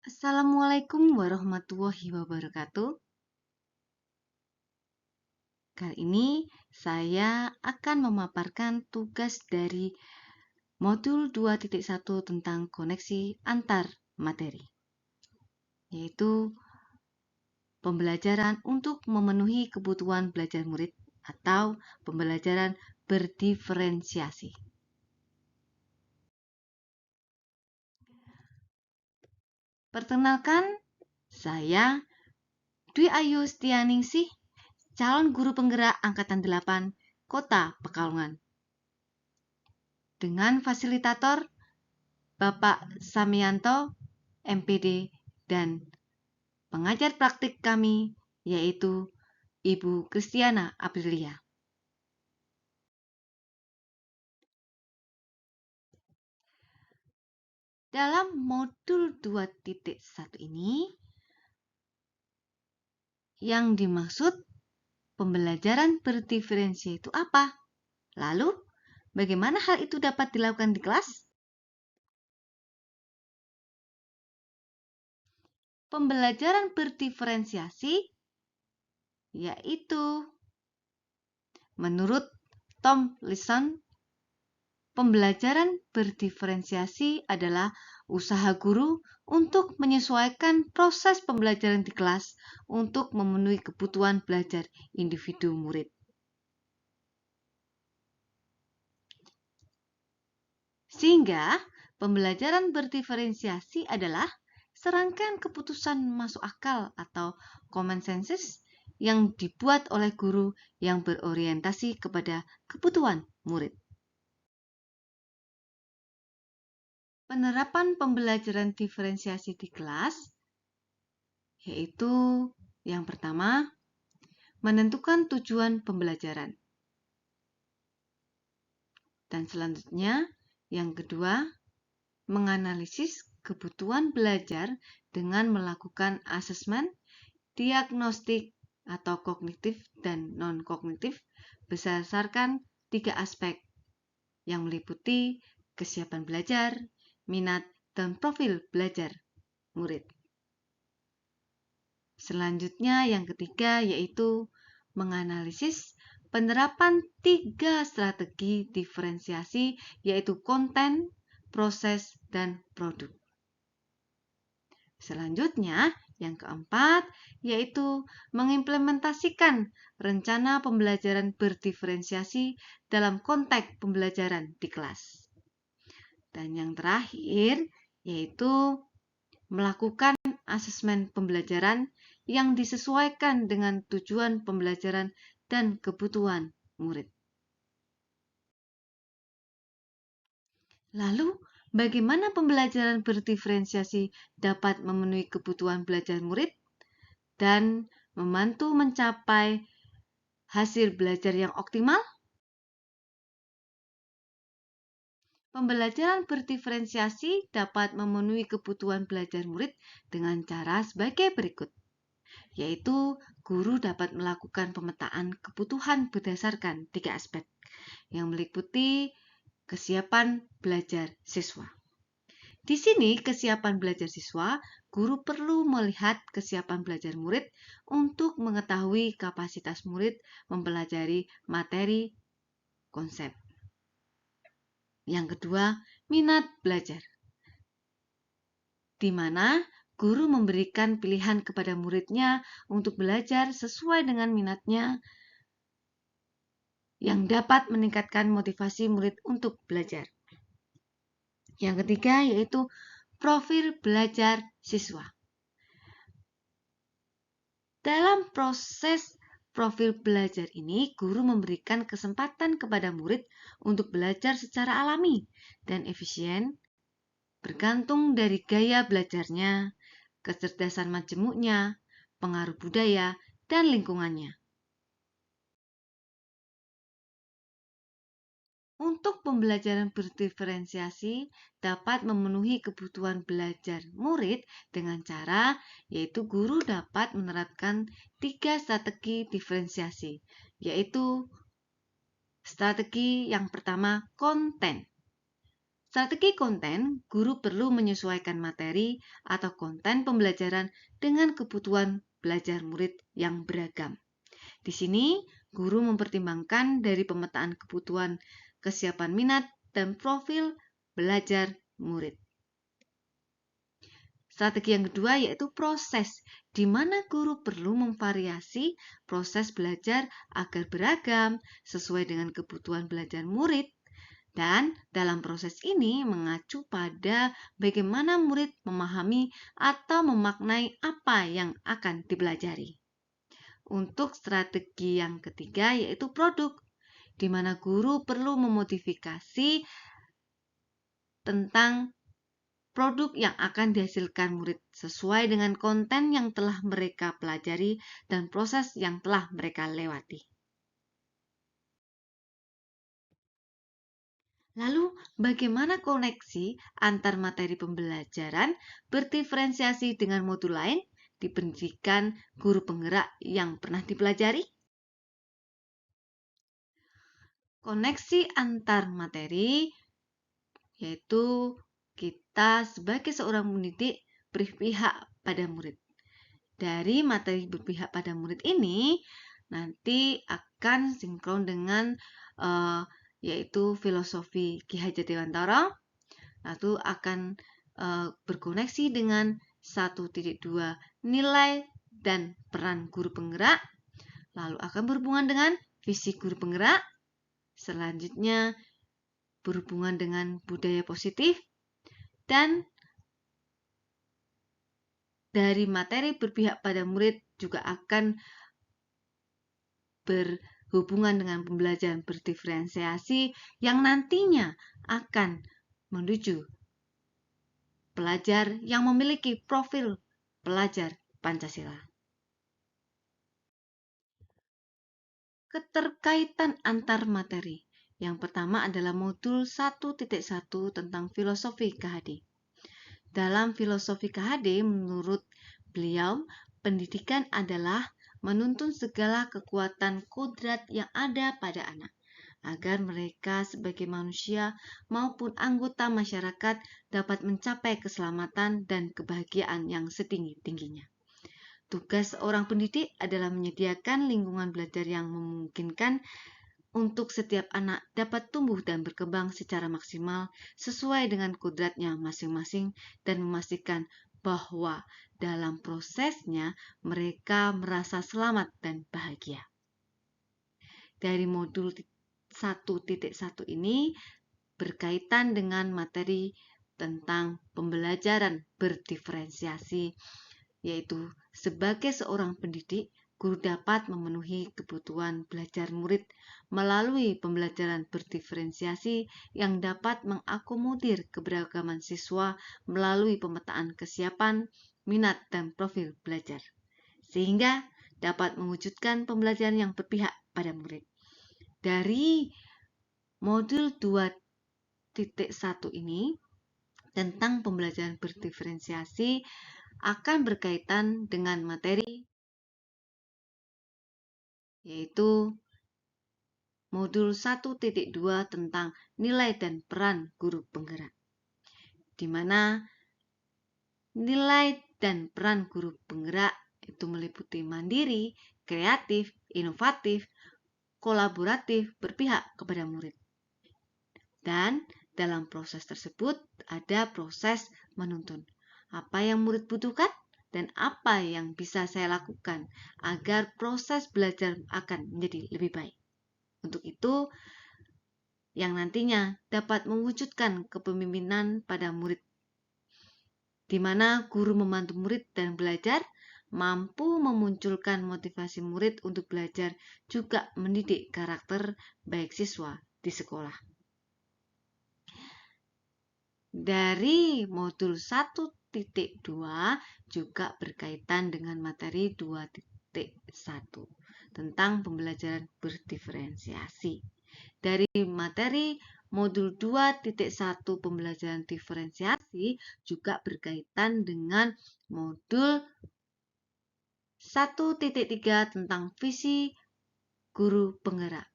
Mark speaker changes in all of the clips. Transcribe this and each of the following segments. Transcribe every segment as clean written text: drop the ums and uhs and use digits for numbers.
Speaker 1: Assalamualaikum warahmatullahi wabarakatuh. Kali ini saya akan memaparkan tugas dari modul 2.1 tentang koneksi antar materi, yaitu pembelajaran untuk memenuhi kebutuhan belajar murid atau pembelajaran berdiferensiasi. Perkenalkan, saya Dwi Ayu Setianingsih, calon guru penggerak Angkatan 8, Kota Pekalongan. Dengan fasilitator Bapak Samianto, MPD, dan pengajar praktik kami, yaitu Ibu Kristiana Aprilia. Dalam modul 2.1 ini, yang dimaksud pembelajaran berdiferensi itu apa? Lalu, bagaimana hal itu dapat dilakukan di kelas? Pembelajaran berdiferensiasi yaitu menurut Tom Lisson, pembelajaran berdiferensiasi adalah usaha guru untuk menyesuaikan proses pembelajaran di kelas untuk memenuhi kebutuhan belajar individu murid. Sehingga pembelajaran berdiferensiasi adalah serangkaian keputusan masuk akal atau common sense yang dibuat oleh guru yang berorientasi kepada kebutuhan murid. Penerapan pembelajaran diferensiasi di kelas yaitu yang pertama, menentukan tujuan pembelajaran. Dan selanjutnya, yang kedua, menganalisis kebutuhan belajar dengan melakukan asesmen, diagnostik atau kognitif dan non-kognitif berdasarkan 3 aspek yang meliputi kesiapan belajar, minat, dan profil belajar murid. Selanjutnya yang ketiga yaitu menganalisis penerapan 3 strategi diferensiasi yaitu konten, proses, dan produk. Selanjutnya yang keempat yaitu mengimplementasikan rencana pembelajaran berdiferensiasi dalam konteks pembelajaran di kelas. Dan yang terakhir yaitu melakukan asesmen pembelajaran yang disesuaikan dengan tujuan pembelajaran dan kebutuhan murid. Lalu, bagaimana pembelajaran berdiferensiasi dapat memenuhi kebutuhan belajar murid dan membantu mencapai hasil belajar yang optimal? Pembelajaran berdiferensiasi dapat memenuhi kebutuhan belajar murid dengan cara sebagai berikut, yaitu guru dapat melakukan pemetaan kebutuhan berdasarkan 3 aspek yang meliputi kesiapan belajar siswa. Di sini kesiapan belajar siswa, guru perlu melihat kesiapan belajar murid untuk mengetahui kapasitas murid mempelajari materi konsep. Yang kedua, minat belajar, di mana guru memberikan pilihan kepada muridnya untuk belajar sesuai dengan minatnya yang dapat meningkatkan motivasi murid untuk belajar. Yang ketiga yaitu profil belajar siswa. Dalam proses profil belajar ini, guru memberikan kesempatan kepada murid untuk belajar secara alami dan efisien, bergantung dari gaya belajarnya, kecerdasan majemuknya, pengaruh budaya, dan lingkungannya. Untuk pembelajaran berdiferensiasi dapat memenuhi kebutuhan belajar murid dengan cara yaitu guru dapat menerapkan 3 strategi diferensiasi, yaitu strategi yang pertama konten. Strategi konten, guru perlu menyesuaikan materi atau konten pembelajaran dengan kebutuhan belajar murid yang beragam. Di sini, guru mempertimbangkan dari pemetaan kebutuhan, kesiapan minat, dan profil belajar murid. Strategi yang kedua yaitu proses, di mana guru perlu memvariasi proses belajar agar beragam sesuai dengan kebutuhan belajar murid. Dan dalam proses ini mengacu pada bagaimana murid memahami atau memaknai apa yang akan dipelajari. Untuk strategi yang ketiga yaitu produk, di mana guru perlu memodifikasi tentang produk yang akan dihasilkan murid sesuai dengan konten yang telah mereka pelajari dan proses yang telah mereka lewati. Lalu, bagaimana koneksi antar materi pembelajaran berdiferensiasi dengan modul lain di pendidikan guru penggerak yang pernah dipelajari? Koneksi antar materi yaitu kita sebagai seorang pendidik berpihak pada murid. Dari materi berpihak pada murid ini nanti akan sinkron dengan yaitu filosofi Ki Hajar Dewantara, lalu akan berkoneksi dengan 1.2 nilai dan peran guru penggerak, lalu akan berhubungan dengan visi guru penggerak, selanjutnya berhubungan dengan budaya positif, dan dari materi berpihak pada murid juga akan berhubungan dengan pembelajaran berdiferensiasi yang nantinya akan menuju pelajar yang memiliki profil pelajar Pancasila. Keterkaitan antar materi. Yang pertama adalah modul 1.1 tentang filosofi KHD. Dalam filosofi KHD, menurut beliau, pendidikan adalah menuntun segala kekuatan kodrat yang ada pada anak, agar mereka sebagai manusia maupun anggota masyarakat dapat mencapai keselamatan dan kebahagiaan yang setinggi-tingginya. Tugas seorang pendidik adalah menyediakan lingkungan belajar yang memungkinkan untuk setiap anak dapat tumbuh dan berkembang secara maksimal sesuai dengan kodratnya masing-masing dan memastikan bahwa dalam prosesnya mereka merasa selamat dan bahagia. Dari modul 1.1 ini berkaitan dengan materi tentang pembelajaran berdiferensiasi, yaitu sebagai seorang pendidik, guru dapat memenuhi kebutuhan belajar murid melalui pembelajaran berdiferensiasi yang dapat mengakomodir keberagaman siswa melalui pemetaan kesiapan, minat, dan profil belajar, sehingga dapat mewujudkan pembelajaran yang berpihak pada murid. Dari modul 2.1 ini tentang pembelajaran berdiferensiasi akan berkaitan dengan materi yaitu modul 1.2 tentang nilai dan peran guru penggerak, di mana nilai dan peran guru penggerak itu meliputi mandiri, kreatif, inovatif, kolaboratif, berpihak kepada murid. Dan dalam proses tersebut ada proses menuntun. Apa yang murid butuhkan dan apa yang bisa saya lakukan agar proses belajar akan menjadi lebih baik. Untuk itu, yang nantinya dapat mewujudkan kepemimpinan pada murid, di mana guru membantu murid dan belajar, mampu memunculkan motivasi murid untuk belajar, juga mendidik karakter baik siswa di sekolah. Dari modul 1.2 juga berkaitan dengan materi 2.1 tentang pembelajaran berdiferensiasi. Dari materi modul 2.1 pembelajaran diferensiasi juga berkaitan dengan modul 1.3 tentang visi guru penggerak,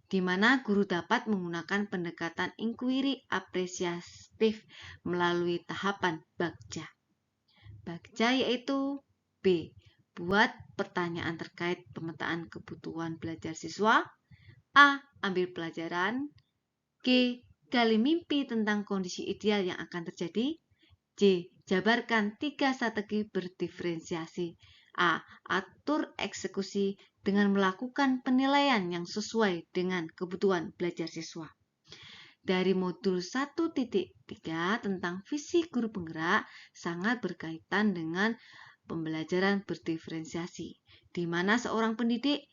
Speaker 1: di mana guru dapat menggunakan pendekatan inquiry apresiatif melalui tahapan bagja. Bagja yaitu B. Buat pertanyaan terkait pemetaan kebutuhan belajar siswa. A. Ambil pelajaran. G. Gali mimpi tentang kondisi ideal yang akan terjadi. C. Jabarkan 3 strategi berdiferensiasi. A. Atur eksekusi dengan melakukan penilaian yang sesuai dengan kebutuhan belajar siswa. Dari modul 1.3 tentang visi guru penggerak sangat berkaitan dengan pembelajaran berdiferensiasi, di mana seorang pendidik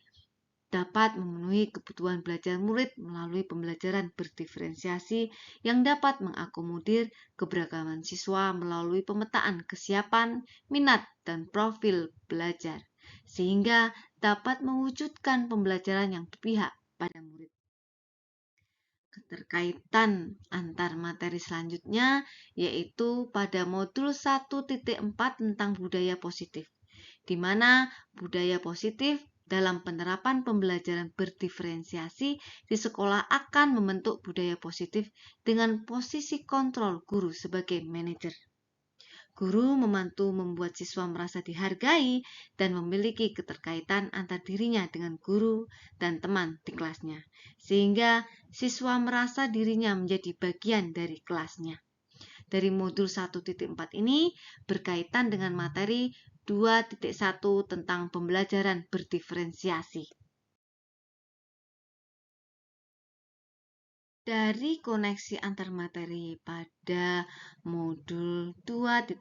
Speaker 1: dapat memenuhi kebutuhan belajar murid melalui pembelajaran berdiferensiasi yang dapat mengakomodir keberagaman siswa melalui pemetaan kesiapan, minat, dan profil belajar, sehingga dapat mewujudkan pembelajaran yang berpihak pada murid. Keterkaitan antar materi selanjutnya yaitu pada modul 1.4 tentang budaya positif, di mana budaya positif dalam penerapan pembelajaran berdiferensiasi di sekolah akan membentuk budaya positif dengan posisi kontrol guru sebagai manajer. Guru membantu membuat siswa merasa dihargai dan memiliki keterkaitan antar dirinya dengan guru dan teman di kelasnya, sehingga siswa merasa dirinya menjadi bagian dari kelasnya. Dari modul 1.4 ini berkaitan dengan materi 2.1 tentang pembelajaran berdiferensiasi. Dari koneksi antar materi pada modul 2.1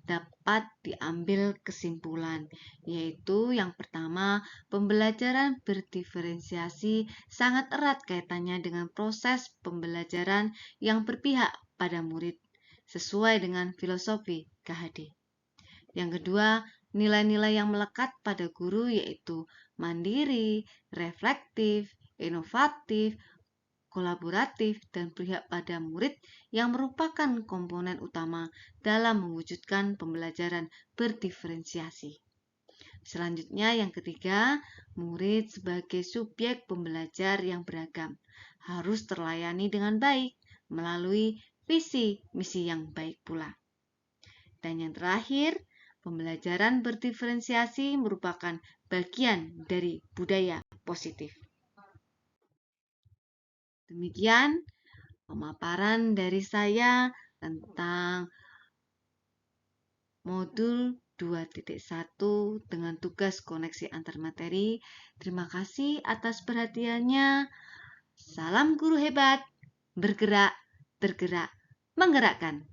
Speaker 1: dapat diambil kesimpulan, yaitu yang pertama, pembelajaran berdiferensiasi sangat erat kaitannya dengan proses pembelajaran yang berpihak pada murid, sesuai dengan filosofi KHD. Yang kedua, nilai-nilai yang melekat pada guru yaitu mandiri, reflektif, inovatif, kolaboratif, dan berpihak pada murid yang merupakan komponen utama dalam mewujudkan pembelajaran berdiferensiasi. Selanjutnya yang ketiga, murid sebagai subjek pembelajar yang beragam harus terlayani dengan baik melalui visi misi yang baik pula. Dan yang terakhir, pembelajaran berdiferensiasi merupakan bagian dari budaya positif. Demikian pemaparan dari saya tentang modul 2.1 dengan tugas koneksi antar materi. Terima kasih atas perhatiannya. Salam guru hebat, bergerak, tergerak, menggerakkan.